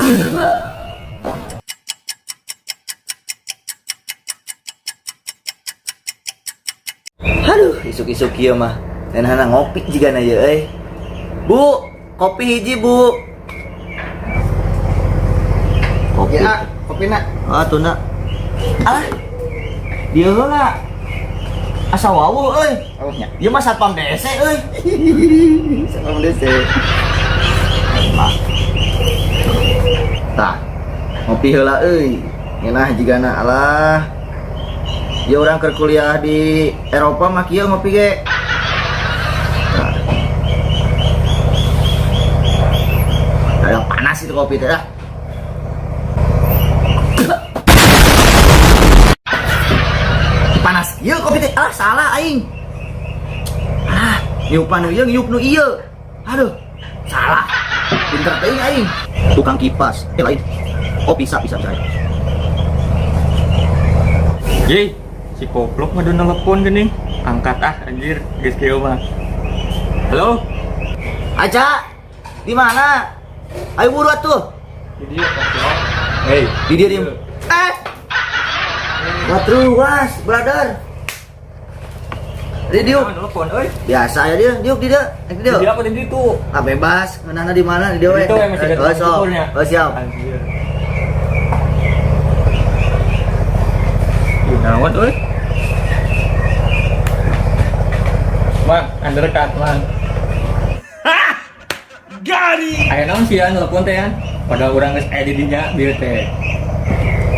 Aduh, isuk-isuk kieu mah. Dan hana ngopi jiga na ieu euy. Bu, kopi hiji, Bu. Kopi. Ya, kopi nak. Ah, tuna. Alah. Dieu heula. Asa wawu euy. Oh nya. Ieu mah satpam DC euy. Salam DC. Tah. Ngopi heula euy. Ngeunah jigana alah. Ya orang keur kuliah di Eropa mah kieu ngopi ge. Nah. Ada panas itu kopi teh dah. Panas kieu kopi teh. Ah, salah aing. Ah, nyupan nu ieu nyup nu ieu. Aduh, salah. Pinter teuing aing. Tukang kipas. Lain. Oh, bisa. Ye, si goblok mah udah nelpon gini. Angkat anjir, geus kieu mah. Halo? Aca, di mana? Ayo buru atuh. Di dia Pak. Hey, Di dia dim. What was, brother? Di diuk. nelpon euy. Biasa ya dia, diuk di dia. Di Di dia dia. apa di situ? Ah bebas, ngeunana di mana di dia we. Itu yang masih ada Oh, sok. ukurnya. Oh, siap. Anjir. Naon euy? Mang, undercut, Mang. Gari. Aya naon sih nelpon teh kan? Padahal urang geus aya di dinya bieu teh.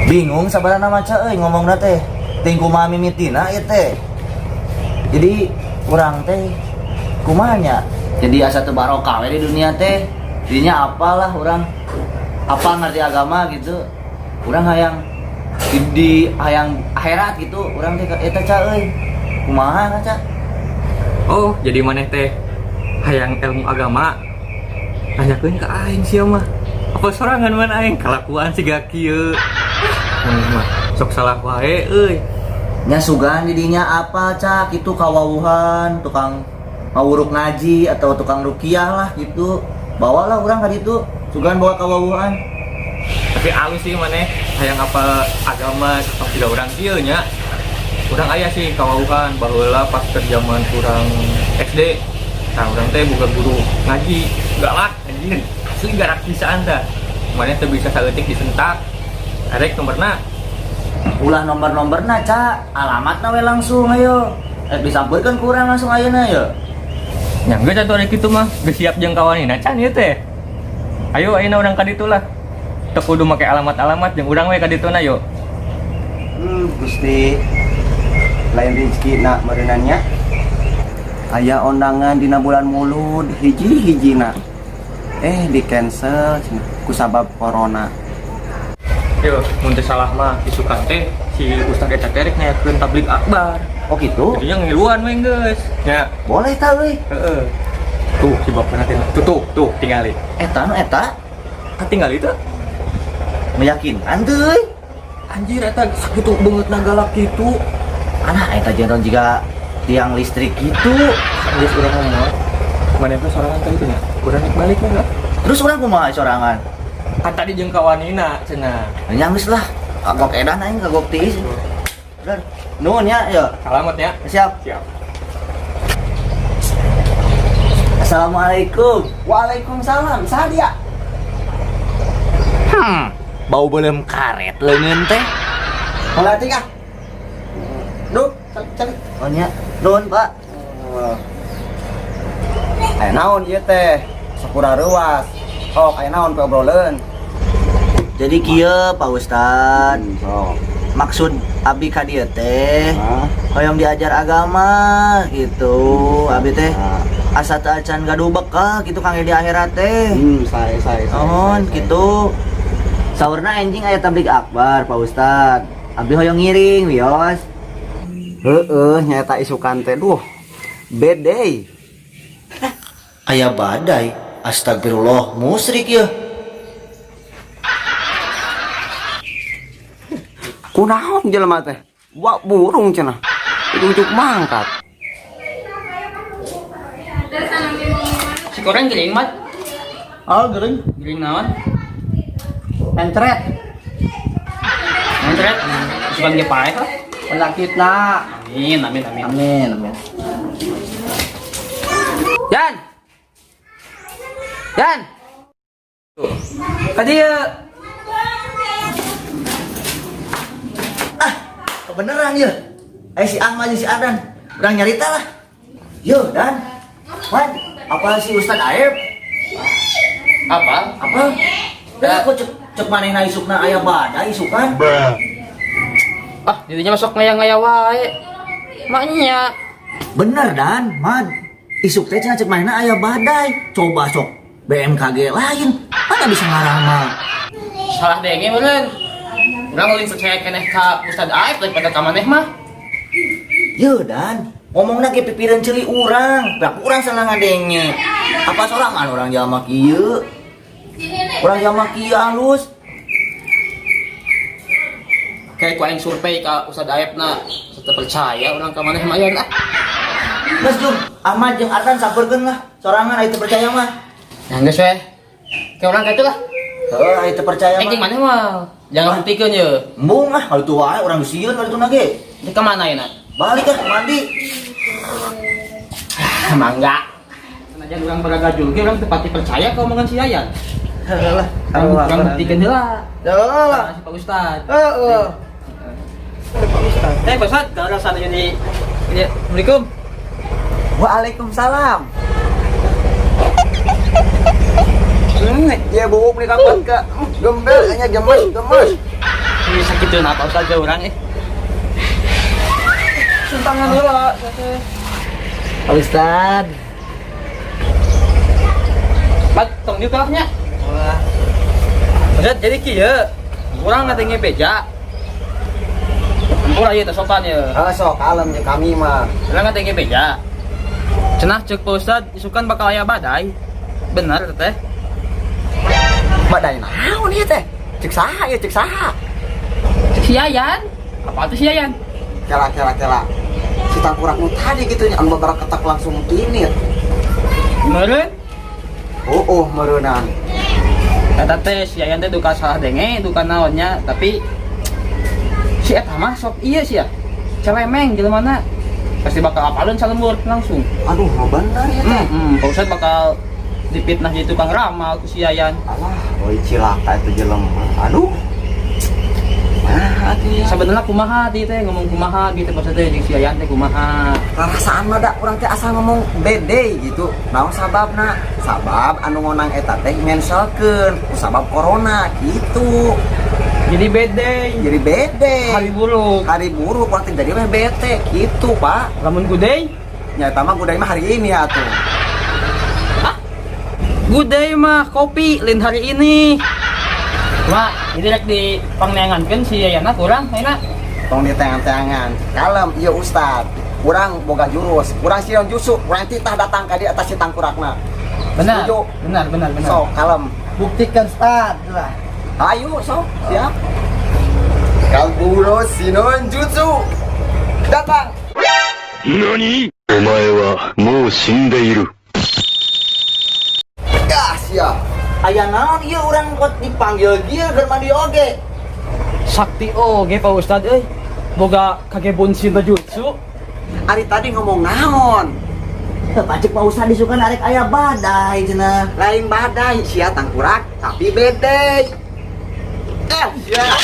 Bingung sabarana maca euy ngomongna teh. Ting kumaha mimitina ieu teh. Jadi urang teh kumaha nya? Jadi asa teu barokah we di dunia teh. Dinya apalah urang apa ngerti agama gitu. Urang hayang di hayang akhirat gitu. Urang teh eta ca euy. Kumaha ca? Oh, jadi maneh teh hayang ilmu agama. Tanyakeun ka aing sia mah. Apa sorangan man aing kalakuan siga kieu. Mah sok salah wae euy. Nya sugan didinya apa cak itu kawawuhan tukang ngawuruk ngaji atau tukang rukiah lah gitu bawalah orang ka ditu sugan bawa kawawuhan. Tapi alus sih maneh hayang apa agama sok tidak urang kieu nya. Urang aya sih kawauhan baheula pas keur zaman urang SD. Nah, urang teh bukan guru ngaji, galak anjir. Asli garak pisaan tah. Maneh teh bisa saeutik disentak. Arek nomorna. Ulah nomor-nomorna cak alamatna we langsung ayo disampeurkeun ku urang langsung ayeuna ya. Nya geus atuh arek kitu mah geus siap jeung kawanina can ieu teh. Ayo ayeuna urang ka ditu lah. Teu kudu make alamat-alamat jeung urang we ka dituna yo. Gusti lain rezeki nak merenanya. Aya undangan dina bulan Mulud hiji-hijina. Di cancel ku sabab corona. Yo, mun teu salah mah isukan teh si Ustaz eta teh rek ngayakeun tablik akbar. Oh gitu Jadinya ngiluan we geus. Nya, boleh tah euy heeh. Tuh si bapana teh. Tuh tingali. eta nu eta Tinggali teh. meyakinkan teh euy. Anjir eta sakitu beungeutna galak kitu. Alah eta jenderal juga tiang listrik gitu. Geus urang ngomong. Maneh teh sorangan teh itu nya. Urang balik we enggak? Terus urang kumaha sorangan? Kan tadi jeung kawanina cenah. Nya geus lah. Kagok edan aing kagok tiis. Bener. Nuhun ya, ya. Alamat ya. Siap. Siap. Assalamualaikum. Waalaikumsalam. Sadia. Bau belum karet leungeun teh. Melatih ah. Duh, cari. Oh nya, nuhun, Pak. Aya naon ieu teh? Sakura ruas. Oh, aya naon pe obroleun? Jadi kieu Pak Ustad. So. Maksud abdi ka dieu teh hoyong diajar agama gitu. Abdi teh asa teu acan gaduh bekal gitu kangge di akhirat teh. Saya. Naon gitu. Saurna enjing aya tablik akbar Pak Ustad. Abdi hoyong ngiring wios. Heeh, nyata isukan teh duh. Bedai. Aya badai. Astagfirullah, musyrik ya. Kunaon jelema teh? Wak burung cenah. Ujug mangkat. Si koreng gering mat. Oh, gering. Gering naon? Mentret. Mentret sebagai pae lah. Penyakit na. Amin, amin, amin. Amin, amin. Yan. Yan. Kadi Kebeneran ya. Si Ahmad si Adan kurang nyarita lah. Yo Dan, Man, apa si Ustad Aib? Apa? Apa? Dan aku cek manehna isukna aya badai isukan. Ah, dirinya masuk ngaya-ngaya wae. Maknya Bener Dan, Man. Isuk teh cenah cek manehna aya badai. Coba sok BMKG lain. Mana bisa ngaramal. salah denge meureun. Urang leuwih percaya keneh ka Ustad Aib daripada ka maneh mah. Yo Dan, ngomongna ge pipireun ceuli urang. Lah urang salah ngadenge. Apa sorangan orang jalma kieu? Urang jalma kieu halus. Kayak ku aing survei ka Ustad Aib na teu percaya urang ka maneh mah aya nah. Geus Jung, Ahmad jeung Ardan sabarkeun lah. Sorangan aya teu percaya mah. Nah geus we. Kayak urang kitu lah. Heuh, aya teu percaya Jeung mah. maneh mah jangan buktikeun ye. Embung ah, kalau tua wae urang sieun kalau tuna ge. Di ka mana ayeuna? Balik ah mandi. Mangga. Senajan urang pada gajul ge urang teu pati percaya ka omongan si Yayan. Heeh lah. Urang buktikeun heula. Heeh. Si Pak Ustad. Heeh. Pak Ustad, kalau sana jadi Assalamualaikum. Waalaikumsalam. Ya bubuk nih kapan kak? Gembel, hanya gemes. Ini sakit tuh apa Ustad urang Tangan heula. Pak Ustad. Pat, tong dieu kalahnya. Ustad jadi kieu. Urang ngadenge beja. Urang ieu teh sopan ye. Sok kalem ya kami mah. Urang ngadenge beja. Cenah ceuk Pak Ustad isukan bakal aya badai. Bener teh. Badai naon ieu teh? Cek saha ya cek saha? Cek si Yayan. Apa tuh si Yayan? Kela. Si tangkurak nu tadi gitu nya anu babar ketak langsung kinit. Meureun. Meureunnan. Eta teh si Yayan teh duka salah denge, duka naonnya, tapi si eta mah sok ieu sia. Celemeng jelemana. Pasti bakal apaleun salembur langsung. Aduh, bener ya teh. Pak Ustad bakal dipitnah jadi tukang ramal ku si Yayan. Alah, oi cilaka itu jelema. Aduh. Nah, atuh ya. Sebenarnya kumaha di teh ngomong kumaha gitu maksudnya jeung si Yayan teh kumaha. Rasaan mah da urang teh asal ngomong bede gitu. Naon sababna? Sabab anu ngonang eta teh menselkeun ku sabab corona gitu. Jadi bede. Jadi bede. Hari buruk. Hari buruk urang teh jadi mah bete gitu, Pak. Lamun gudai, Nyata mah gudai mah hari ini atuh. gudai mah kopi lain hari ini. Cuma ini rek di pangneangankeun si Yayan kurang ayeuna. Tong di tangan-tangan. Kalem ieu Ustad. Urang boga jurus. Urang sieun justru urang titah datang ka di atas si tangkurakna. Benar. Setuju. Benar. Sok kalem. Buktikan Ustad lah. Ayo sok siap. Kaguro Shinon Jutsu. Datang. 何お前はもう死んでいる。 Ya siap. Aya naon ieu urang kok dipanggil kieu keur mandi oge. Sakti oge Pak Ustad euy. Boga kagebon Shinta Jutsu. Ari tadi ngomong naon? Pacek Pak Ustad disukan arek aya badai cenah. Lain badai sia tangkurak tapi bede. Siap.